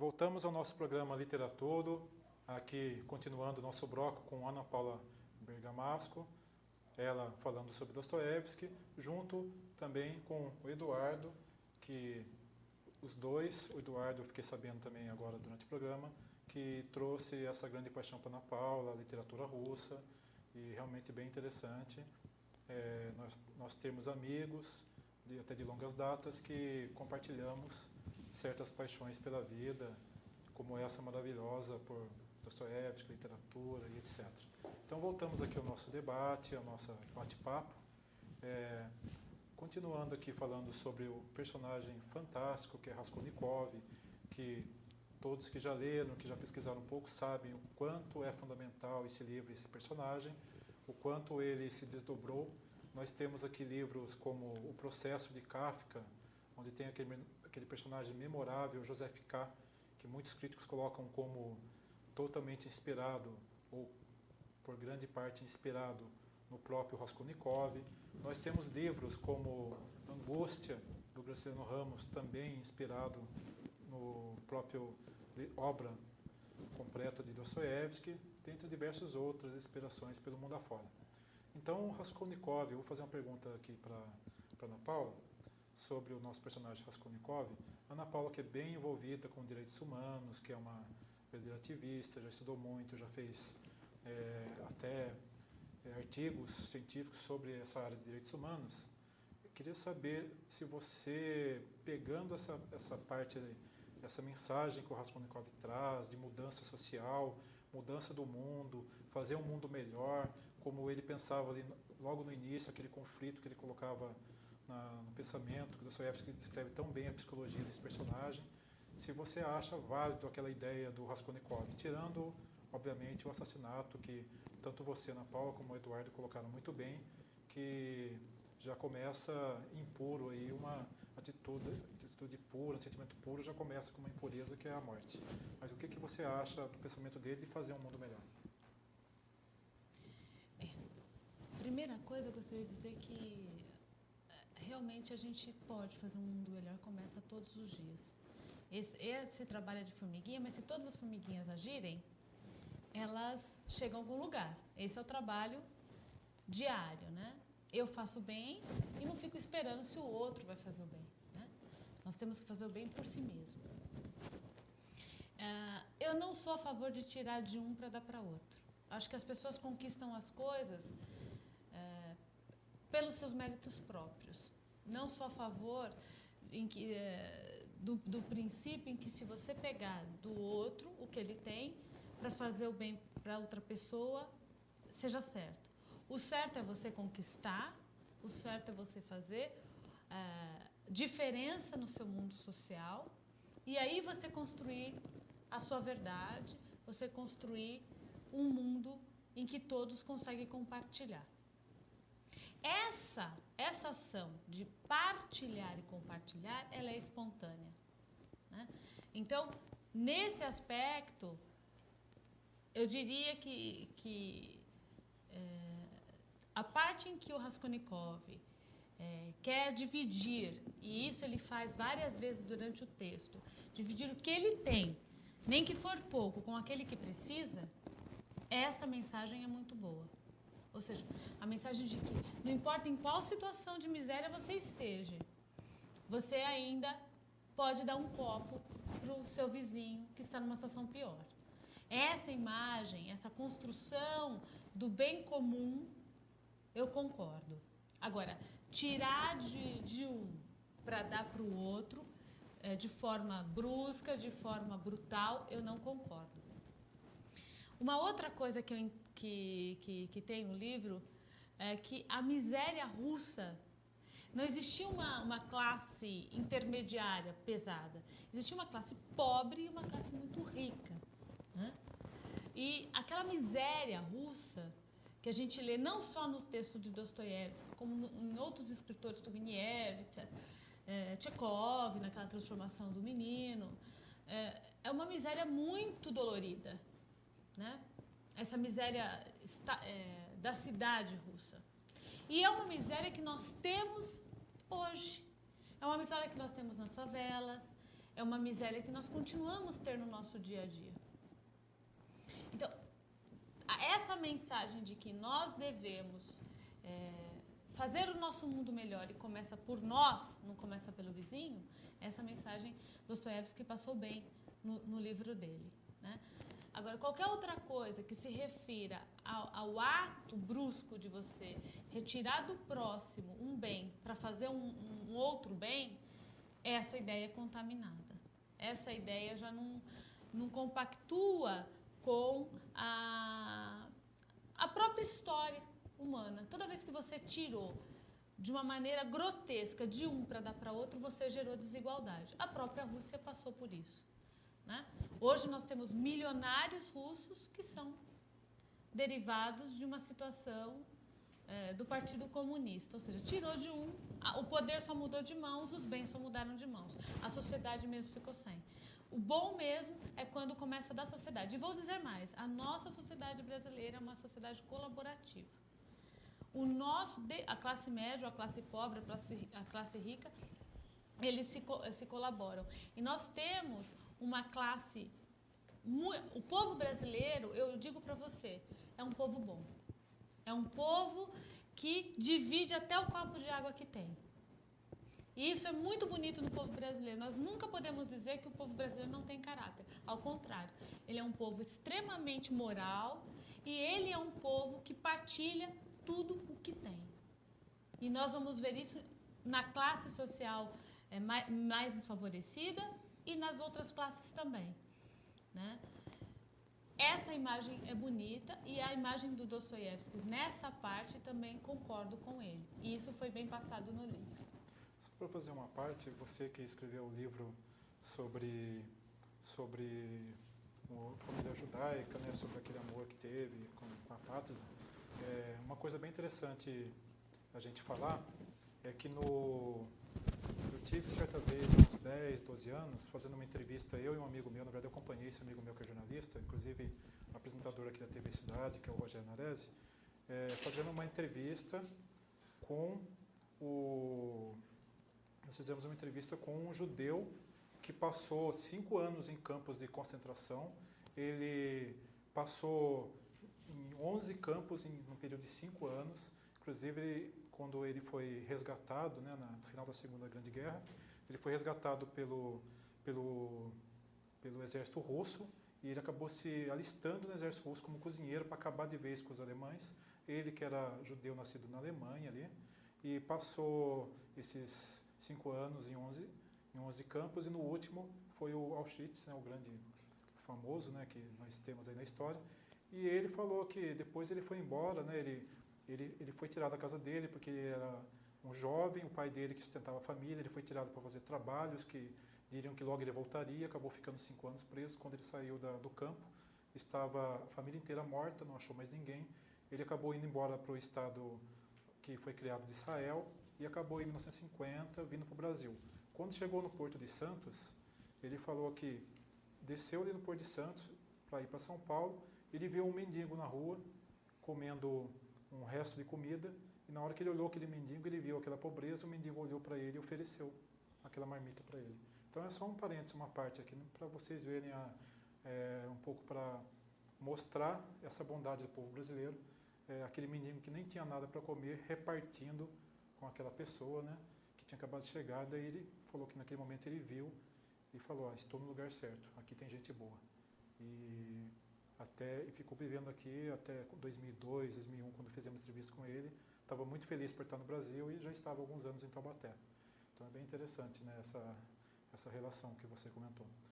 Voltamos ao nosso programa Literatura, aqui continuando o nosso bloco com Ana Paula Bergamasco, ela falando sobre Dostoiévski, junto também com o Eduardo, que os dois, o Eduardo eu fiquei sabendo também agora durante o programa, que trouxe essa grande paixão para Ana Paula, a literatura russa, e realmente bem interessante. Nós temos amigos, até de longas datas, que compartilhamos certas paixões pela vida, como essa maravilhosa por Dostoiévski, literatura e etc. Então voltamos aqui ao nosso debate, ao nosso bate-papo, continuando aqui falando sobre o personagem fantástico que é Raskolnikov, que todos que já leram, que já pesquisaram um pouco, sabem o quanto é fundamental esse livro, esse personagem, o quanto ele se desdobrou. Nós temos aqui livros como O Processo de Kafka, onde tem aquele personagem memorável, Joseph K., que muitos críticos colocam como totalmente inspirado, ou por grande parte inspirado, no próprio Raskolnikov. Nós temos livros como Angústia, do Graciliano Ramos, também inspirado no próprio obra completa de Dostoiévski, dentre diversas outras inspirações pelo mundo afora. Então, Raskolnikov, eu vou fazer uma pergunta aqui para Ana Paula, sobre o nosso personagem Raskolnikov. Ana Paula, que é bem envolvida com direitos humanos, que é uma verdadeira ativista, já estudou muito, já fez até artigos científicos sobre essa área de direitos humanos. Eu queria saber se você, pegando essa parte, essa mensagem que o Raskolnikov traz de mudança social, mudança do mundo, fazer um mundo melhor, como ele pensava ali logo no início, aquele conflito que ele colocava no pensamento, que Dostoiévski descreve tão bem a psicologia desse personagem, se você acha válido aquela ideia do Raskolnikov, tirando, obviamente, o assassinato que tanto você, Ana Paula, como o Eduardo colocaram muito bem, que já começa impuro, aí uma atitude pura, um sentimento puro, já começa com uma impureza que é a morte. Mas o que você acha do pensamento dele de fazer um mundo melhor? Primeira coisa, eu gostaria de dizer que realmente a gente pode fazer um mundo melhor, começa todos os dias. Esse trabalho é de formiguinha, mas se todas as formiguinhas agirem, elas chegam a algum lugar. Esse é o trabalho diário, né? Eu faço o bem e não fico esperando se o outro vai fazer o bem, né? Nós temos que fazer o bem por si mesmo. Eu não sou a favor de tirar de um para dar para outro. Acho que as pessoas conquistam as coisas pelos seus méritos próprios. Não sou a favor do princípio em que, se você pegar do outro o que ele tem para fazer o bem para outra pessoa, seja certo. O certo é você conquistar, o certo é você fazer diferença no seu mundo social, e aí você construir a sua verdade, você construir um mundo em que todos conseguem compartilhar. Essa ação de partilhar e compartilhar, ela é espontânea, né? Então, nesse aspecto, eu diria que a parte em que o Raskolnikov quer dividir, e isso ele faz várias vezes durante o texto, dividir o que ele tem, nem que for pouco, com aquele que precisa, essa mensagem é muito boa. Ou seja, a mensagem de que não importa em qual situação de miséria você esteja, você ainda pode dar um copo para o seu vizinho que está numa situação pior. Essa imagem, essa construção do bem comum, eu concordo. Agora, tirar de um para dar para o outro, de forma brusca, de forma brutal, eu não concordo. Uma outra coisa que tem no livro é que a miséria russa, não existia uma classe intermediária pesada. Existia uma classe pobre e uma classe muito rica, né? E aquela miséria russa que a gente lê não só no texto de Dostoiévski, como em outros escritores, Turgenev, etc., Tchekov, naquela transformação do menino, é uma miséria muito dolorida, né? Essa miséria da cidade russa. E é uma miséria que nós temos hoje. É uma miséria que nós temos nas favelas, é uma miséria que nós continuamos ter no nosso dia a dia. Então, essa mensagem de que nós devemos fazer o nosso mundo melhor e começa por nós, não começa pelo vizinho, essa mensagem Dostoiévski passou bem no livro dele, né? Agora, qualquer outra coisa que se refira ao ato brusco de você retirar do próximo um bem para fazer um outro bem, essa ideia é contaminada. Essa ideia já não compactua com a própria história humana. Toda vez que você tirou de uma maneira grotesca de um para dar para outro, você gerou desigualdade. A própria Rússia passou por isso, né? Hoje nós temos milionários russos que são derivados de uma situação do Partido Comunista, ou seja, tirou de um, o poder só mudou de mãos, os bens só mudaram de mãos, a sociedade mesmo ficou sem. O bom mesmo é quando começa da sociedade. E vou dizer mais, a nossa sociedade brasileira é uma sociedade colaborativa. A classe média, a classe pobre, a classe rica, eles se colaboram. E nós temos uma classe... O povo brasileiro, eu digo para você, é um povo bom. É um povo que divide até o copo de água que tem. E isso é muito bonito no povo brasileiro. Nós nunca podemos dizer que o povo brasileiro não tem caráter. Ao contrário, ele é um povo extremamente moral e ele é um povo que partilha tudo o que tem. E nós vamos ver isso na classe social mais desfavorecida e nas outras classes também, né? Essa imagem é bonita e a imagem do Dostoiévski nessa parte também concordo com ele. E isso foi bem passado no livro. Só para fazer uma parte, você que escreveu o livro sobre a família judaica, né, sobre aquele amor que teve com a pátria, uma coisa bem interessante a gente falar é que eu tive certa vez, uns 10, 12 anos, fazendo uma entrevista, eu e um amigo meu, na verdade eu acompanhei esse amigo meu que é jornalista, inclusive apresentador aqui da TV Cidade, que é o Rogério Naresi, fazendo uma entrevista nós fizemos uma entrevista com um judeu que passou 5 anos em campos de concentração. Ele passou em 11 campos num período de 5 anos. Inclusive, quando ele foi resgatado, né, no final da Segunda Grande Guerra, ele foi resgatado pelo exército russo e ele acabou se alistando no exército russo como cozinheiro para acabar de vez com os alemães. Ele, que era judeu nascido na Alemanha ali, e passou esses 5 anos em 11 campos, e no último foi o Auschwitz, né, o grande famoso, né, que nós temos aí na história. E ele falou que depois ele foi embora, né, ele foi tirado da casa dele porque ele era um jovem, o pai dele que sustentava a família, ele foi tirado para fazer trabalhos que diriam que logo ele voltaria, acabou ficando 5 anos preso. Quando ele saiu do campo, estava a família inteira morta, não achou mais ninguém. Ele acabou indo embora para o estado que foi criado de Israel e acabou em 1950 vindo para o Brasil. Quando chegou no Porto de Santos, ele falou que desceu ali no Porto de Santos para ir para São Paulo, ele viu um mendigo na rua comendo um resto de comida, e na hora que ele olhou aquele mendigo, ele viu aquela pobreza, o mendigo olhou para ele e ofereceu aquela marmita para ele. Então é só um parênteses, uma parte aqui, para vocês verem um pouco para mostrar essa bondade do povo brasileiro, aquele mendigo que nem tinha nada para comer, repartindo com aquela pessoa, né, que tinha acabado de chegar. Daí ele falou que naquele momento ele viu e falou, estou no lugar certo, aqui tem gente boa. E ficou vivendo aqui até 2002, 2001, quando fizemos entrevista com ele. Estava muito feliz por estar no Brasil e já estava há alguns anos em Taubaté. Então é bem interessante, né, essa relação que você comentou.